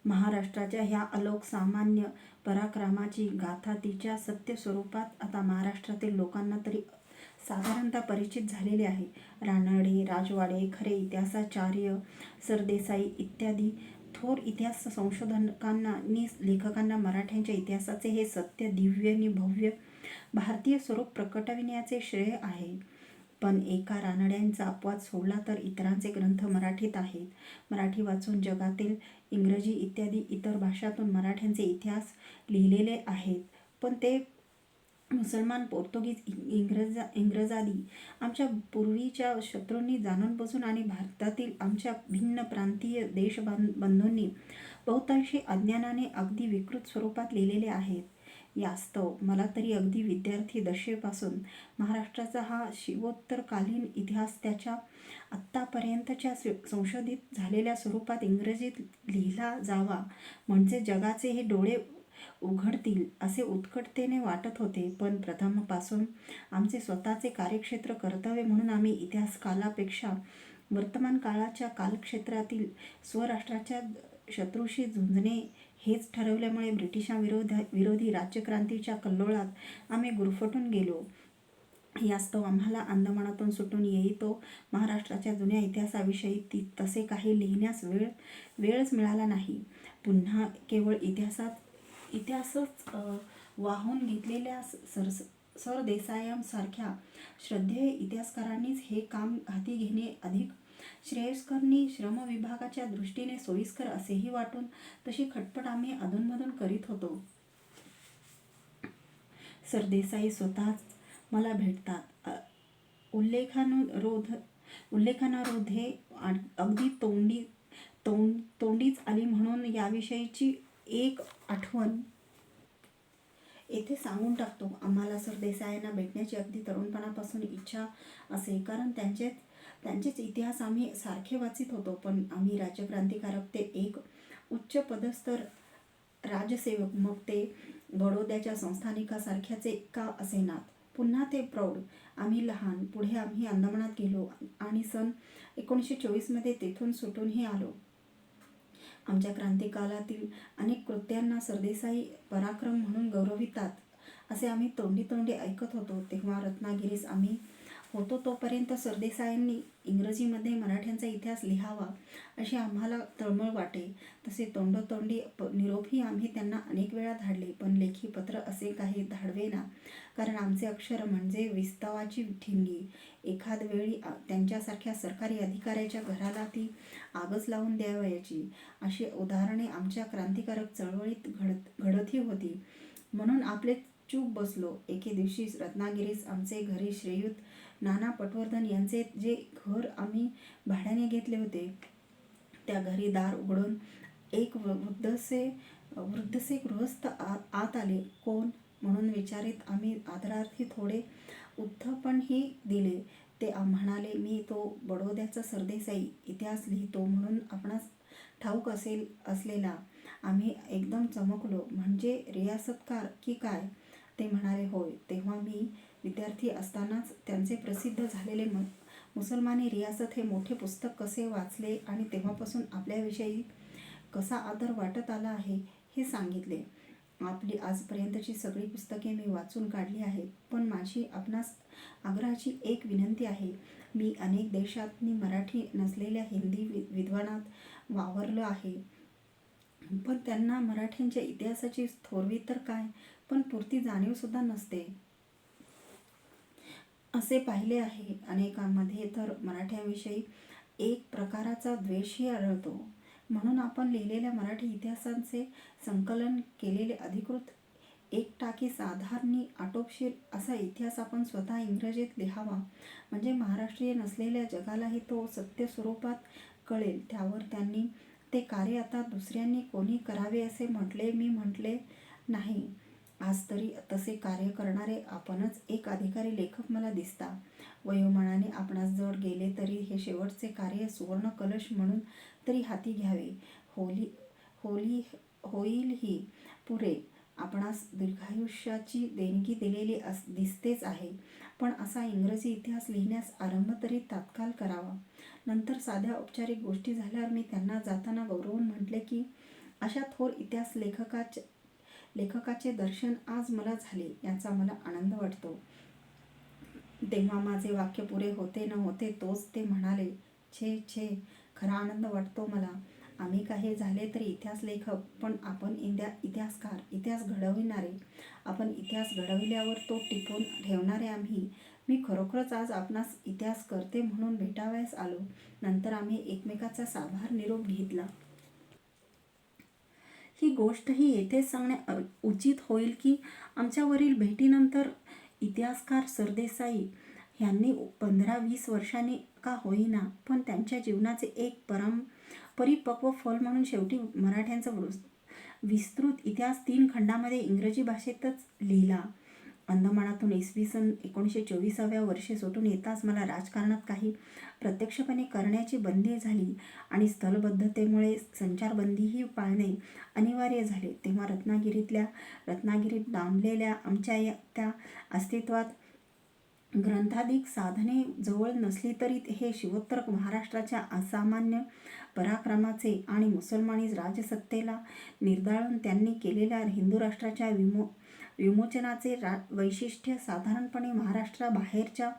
महाराष्ट्राच्या ह्या अलोक सामान्य पराक्रमाची गाथा तिच्या सत्य स्वरूपात आता महाराष्ट्रातील लोकांना तरी साधारणतः परिचित झालेली आहे. रानडे, राजवाडे, खरे इतिहासाचार्य, सरदेसाई इत्यादी थोर इतिहास संशोधकांना नि लेखकांना मराठ्यांच्या इतिहासाचे हे सत्य, दिव्य आणि भव्य भारतीय स्वरूप प्रकटविण्याचे श्रेय आहे. पण एका रानड्यांचा अपवाद सोडला तर इतरांचे ग्रंथ मराठीत आहेत. मराठी वाचून जगातील इंग्रजी इत्यादी इतर भाषांतून मराठ्यांचे इतिहास लिहिलेले आहेत. पण ते मुसलमान, पोर्तुगीज, इंग्रजादी आमच्या पूर्वीच्या शत्रूंनी जाणून बुजून आणि भारतातील आमच्या भिन्न प्रांतीय देशबंधूंनी बहुतांशी अज्ञानाने अगदी विकृत स्वरूपात लिहिलेले आहेत. यास्तव मला तरी अगदी विद्यार्थी दशेपासून महाराष्ट्राचा हा शिवोत्तरकालीन इतिहास त्याच्या आत्तापर्यंतच्या संशोधित झालेल्या स्वरूपात इंग्रजीत लिहिला जावा, म्हणजे जगाचे हे डोळे उघडतील असे उत्कटतेने वाटत होते. पण प्रथमपासून आमचे स्वतःचे कार्यक्षेत्र कर्तव्य म्हणून आम्ही इतिहासकालापेक्षा वर्तमान काळाच्या कालक्षेत्रातील स्वराष्ट्राच्या शत्रूशी झुंजणे हेच ठरवल्यामुळे ब्रिटिशांविरोधी राज्यक्रांतीच्या कल्लोळात आम्ही गुरफटून गेलो. यास्तव आम्हाला अंदमानातून सुटून येई तो महाराष्ट्राच्या जुन्या इतिहासाविषयी तसे काही लिहिण्यास वेळच मिळाला नाही. पुन्हा केवळ इतिहासच वाहून घेतलेल्या सरदेसायांसारख्या श्रद्धेय इतिहासकारांनीच हे काम हाती घेणे अधिक श्रेयस्कर नि श्रमविभागाच्या दृष्टीने सोयीस्कर असेही वाटून तशी खटपट आम्ही अधूनमधून करीत होतो. सरदेसाई स्वतःच मला भेटतात. उल्लेखानुरोध हे अगदी तोंडीच आली म्हणून याविषयीची एक आठवण येथे सांगून टाकतो. आम्हाला सरदेसायांना भेटण्याची अगदी तरुणपणापासून इच्छा असे, कारण त्यांचेच इतिहास आम्ही सारखे वाचित होतो. पण आम्ही राज्यक्रांतिकारक ते एक उच्च पदस्थ राजसेवक, मग ते बडोद्याच्या संस्थानिकासारख्याचे का असेनात, पुन्हा ते प्रौढ, आम्ही लहान. पुढे आम्ही अंदमानात गेलो आणि सन 1924 मध्ये तेथून सुटूनही आलो. आमच्या क्रांतिकालातील अनेक कृत्यांना सरदेसाई पराक्रम म्हणून गौरवितात असे आम्ही तोंडी ऐकत होतो. तेव्हा रत्नागिरीस आम्ही होतो तोपर्यंत सरदेसायांनी इंग्रजीमध्ये मराठ्यांचा इतिहास लिहावा अशी आम्हाला तळमळ वाटे. तसे तोंडोतोंडी निरोपही आम्ही त्यांना अनेक वेळा धाडले, पण लेखी पत्र असे काही धाडवेना, कारण आमचे अक्षर म्हणजे विस्तवाची ठिणगी. एखाद वेळी त्यांच्यासारख्या सरकारी अधिकाऱ्याच्या घराला ती आगच लावून द्यावयाची अशी उदाहरणे आमच्या क्रांतिकारक चळवळीत घडतही होती. म्हणून आपले चूप बसलो. एके दिवशी रत्नागिरीस आमचे घरी श्रीयुत नाना पटवर्धन यांचे जे घर आम्ही भाड्याने घेतले होते, त्या घरी दार उघडून एक वृद्धसे गृहस्थ आत आले. कोण म्हणून विचारीत आम्ही आदरार्थी थोडे उत्थंपणही दिले. ते म्हणाले, मी तो बडोद्याचा सरदेसाई, इतिहास लिहितो म्हणून आपणास ठाऊक असलेला. आम्ही एकदम चमकलो. म्हणजे रियासतकार की काय? ते म्हणाले, होय. तेव्हा मी विद्यार्थी असतानाच त्यांचे प्रसिद्ध झालेले मुसलमानी रियासत हे मोठे पुस्तक कसे वाचले आणि तेव्हापासून आपल्याविषयी कसा आदर वाटत आला आहे हे सांगितले. आपली आजपर्यंतची सगळी पुस्तके मी वाचून काढली आहेत, पण माझी आपणास आग्रहाची एक विनंती आहे. मी अनेक देशांतनी मराठी नसलेल्या हिंदी विद्वानात वावरलो आहे, पण त्यांना मराठ्यांच्या इतिहासाची थोरवी तर काय, पण पुरती जाणीव सुद्धा नसते असे पाहिले आहे. अनेकांमध्ये तर मराठ्यांविषयी एक प्रकाराचा द्वेषही आढळतो. म्हणून आपण लिहिलेल्या मराठी इतिहासांचे संकलन केलेले अधिकृत एकटाकी साधारणी आटोपशीर असा इतिहास आपण स्वतः इंग्रजीत लिहावा, म्हणजे महाराष्ट्रीय नसलेल्या जगालाही तो सत्य स्वरूपात कळेल. त्यावर त्यांनी ते कार्य आता दुसऱ्यांनी कोणी करावे असे मी म्हटले नाही. आज तरी तसे कार्य करणारे आपणच एक अधिकारी लेखक मला दिसता. वयोमानाने आपणास जड गेले तरी हे शेवटचे कार्य सुवर्ण कलश म्हणून तरी हाती घ्यावे. होईलही पुरे. आपणास दीर्घायुष्याची देणगी दिलेली दिसतेच आहे, पण असा इंग्रजी इतिहास लिहिण्यास आरंभ तरी तात्काळ करावा. नंतर साध्या औपचारिक गोष्टी झाल्यावर मी त्यांना जाताना गौरवून म्हटले की अशा थोर इतिहास लेखकाचे दर्शन आज मला झाले, याचा मला आनंद वाटतो. तेव्हा माझे वाक्य पुरे होते न होते तोच ते म्हणाले, छे छे, खरा आनंद वाटतो मला. आम्ही काही झाले तरी इतिहास लेखक, पण आपण इतिहासकार, इतिहास घडविणारे. आपण इतिहास घडविल्यावर तो टिपून ठेवणारे आम्ही. मी खरोखरच आज आपणास इतिहासकर्ते म्हणून भेटावयास आलो. नंतर आम्ही एकमेकाचा साभार निरोप घेतला. ही गोष्टही येथेच सांगणे उचित होईल की आमच्यावरील भेटीनंतर इतिहासकार सरदेसाई यांनी 15-20 वर्षांनी का होईना, पण त्यांच्या जीवनाचे एक परिपक्व फल म्हणून शेवटी मराठ्यांचा विस्तृत इतिहास 3 खंडामध्ये इंग्रजी भाषेतच लिहिला. अंदमानातून इसवी सन 1924व्या वर्षी सुटून येताच मला राजकारणात काही प्रत्यक्षपणे करण्याची बंदी झाली आणि स्थलबद्धतेमुळे संचारबंदीही पाळणे अनिवार्य झाले. तेव्हा रत्नागिरीत डांबलेल्या आमच्या त्या अस्तित्वात ग्रंथादिक साधने जवळ नसली तरी हे शिवोत्तर महाराष्ट्राच्या असामान्य पराक्रमाचे आणि मुसलमानी राजसत्तेला निर्दाळून त्यांनी केलेल्या हिंदू राष्ट्राच्या विमोचनाचे वैशिष्ट्य साधारणपणे महाराष्ट्राबाहेरच्या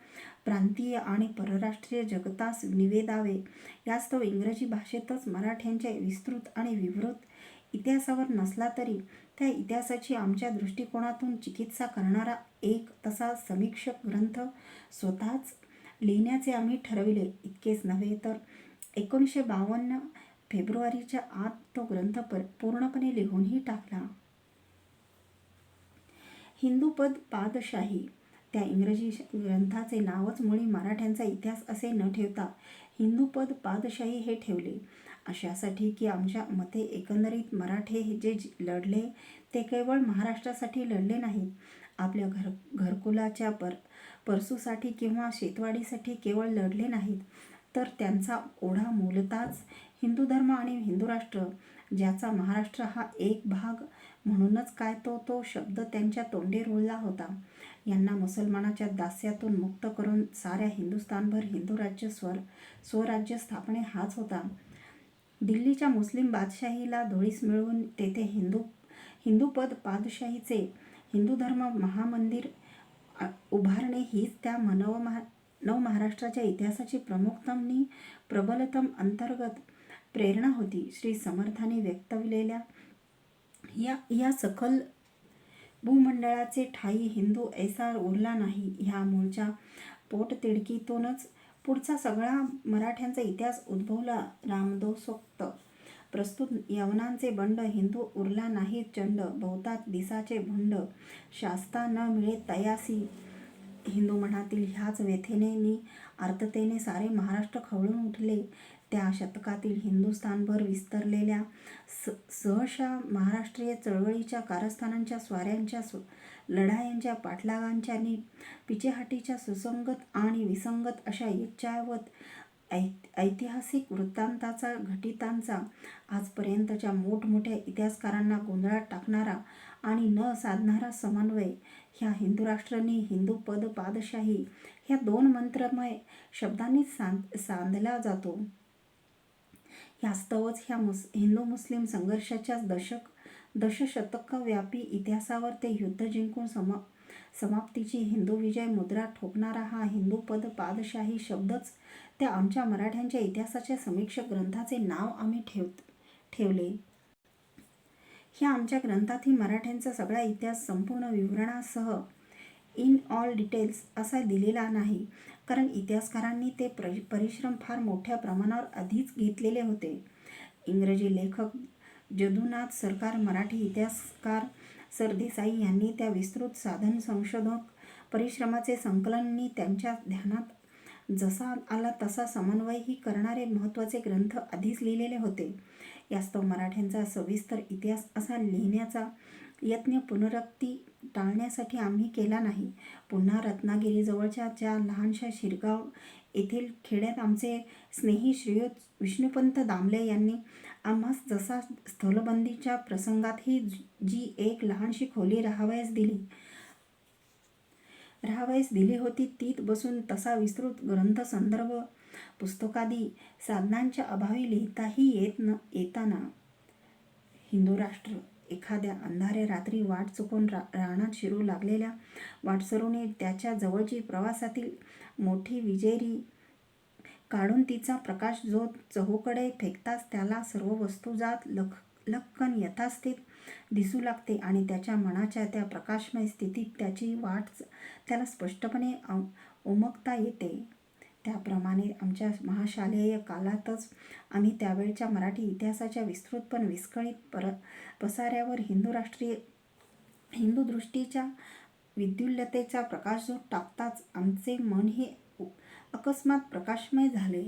प्रांतीय आणि परराष्ट्रीय जगतास निवेदावे, यास्तव इंग्रजी भाषेतच मराठ्यांच्या विस्तृत आणि विवृत इतिहासावर नसला तरी त्या इतिहासाची आमच्या दृष्टिकोनातून चिकित्सा करणारा एक तसा समीक्षक ग्रंथ स्वतःच लिहिण्याचे आम्ही ठरविले. इतकेच नव्हे तर 1952 फेब्रुवारीच्या आत तो ग्रंथ पूर्णपणे लिहूनही टाकला. हिंदूपद पादशाही, त्या इंग्रजी ग्रंथाचे नावच मुळी मराठ्यांचा इतिहास असे न ठेवता हिंदूपद पादशाही हे ठेवले, अशासाठी की आमच्या मते एकंदरीत मराठे जे लढले ते केवळ महाराष्ट्रासाठी लढले नाहीत, आपल्या घरकुलाच्या परसूसाठी किंवा शेतवाडीसाठी केवळ लढले नाहीत, तर त्यांचा ओढा मूलतःच हिंदू धर्म आणि हिंदू राष्ट्र, ज्याचा महाराष्ट्र हा एक भाग म्हणूनच काय तो शब्द त्यांच्या तोंडी रुळला होता, यांना मुसलमानाच्या दास्यातून मुक्त करून साऱ्या हिंदुस्थानभर हिंदू राज्य स्वराज्य स्थापने हाच होता. दिल्लीच्या मुस्लिम बादशाहीला धुळीस मिळवून तेथे हिंदूपद पादशाहीचे हिंदू धर्म महामंदिर उभारणे हीच त्या नवमहाराष्ट्राच्या इतिहासाची प्रमुखतम प्रबलतम अंतर्गत प्रेरणा होती. श्री समर्थांनी व्यक्तविलेल्या या सखल भूमंडळाचे ठायी हिंदू ऐसा उरला नाही, ह्या मूळच्या पोटतिडकीतूनच पुढचा सगळा मराठ्यांचा इतिहास उद्भवला. रामदोसोक्त प्रस्तुत यवनांचे बंड, हिंदू उरला नाही चंड, बहुतात दिसाचे भुंड, शास्ता न मिळे तयासी. हिंदू मनातील ह्याच व्यथेने नि आर्ततेने सारे महाराष्ट्र खवळून उठले. त्या शतकातील हिंदुस्थानभर विस्तरलेल्या सहसा महाराष्ट्रीय चळवळीच्या, कारस्थानांच्या, स्वाऱ्यांच्या, लढायांच्या, पाठलागांच्या नि पिछेहाटीच्या सुसंगत आणि विसंगत अशा यच्चयावत ऐतिहासिक वृत्तांताचा, घटितांचा आजपर्यंतच्या मोठमोठ्या इतिहासकारांना गोंधळात टाकणारा आणि न साधणारा समन्वय ह्या हिंदू राष्ट्र नि हिंदू पद पादशाही ह्या 2 मंत्रमय शब्दांनी सांधला जातो. यास्तवच ह्या हिंदू मुस्लिम संघर्षाच्या दशशतकव्यापी इतिहासावर ते युद्ध जिंकून समाप्तीची हिंदू विजय मुद्रा ठोकणारा हा हिंदूपद पादशाही शब्दच त्या आमच्या मराठ्यांच्या इतिहासाच्या समीक्षक ग्रंथाचे नाव आम्ही ठेवले. ह्या आमच्या ग्रंथातही मराठ्यांचा सगळा इतिहास संपूर्ण विवरणासह इन ऑल डिटेल्स असा दिलेला नाही, कारण इतिहासकारांनी ते परिश्रम फार मोठ्या प्रमाणावर आधीच घेतलेले होते. इंग्रजी लेखक जदुनाथ सरकार, मराठी इतिहासकार सरदेसाई यांनी त्या विस्तृत साधन संशोधक परिश्रमाचे संकलन नि त्यांच्या ध्यानात जसा आला तसा समन्वयही करणारे महत्त्वाचे ग्रंथ आधीच लिहिलेले होते. यास्तव मराठ्यांचा सविस्तर इतिहास असा लिहिण्याचा यत्न पुनरुक्ती टाळण्यासाठी आम्ही केला नाही. पुन्हा रत्नागिरीजवळच्या ज्या लहानशा शिरगाव येथील खेड्यात आमचे स्नेही श्रीयुत विष्णुपंत दामले यांनी आम्हास जसा स्थलबंदीच्या प्रसंगात ही जी एक लहानशी खोली राहावयास दिली होती, तीत बसून तसा विस्तृत ग्रंथ संदर्भ पुस्तकादी साधनांच्या अभावी लिहिताही येताना हिंदू राष्ट्र एखाद्या अंधाऱ्या रात्री वाट चुकून रानात शिरू लागलेल्या वाटसरूने त्याच्या जवळची प्रवासातील मोठी विजेरी काढून तिचा प्रकाश जो चहूकडे फेकताच त्याला सर्व वस्तुजात लख्खन यथास्थित दिसू लागते आणि त्याच्या मनाच्या त्या प्रकाशमय स्थितीत त्याची वाट त्याला स्पष्टपणे उमगता येते. त्याप्रमाणे आमच्या महाशालेय कालातच आम्ही त्यावेळच्या मराठी इतिहासाच्या विस्तृत पण विस्कळीत पसाऱ्यावर हिंदू दृष्टीच्या विद्युल्लतेचा प्रकाशझोत टाकताच आमचे मन हे अकस्मात प्रकाशमय झाले.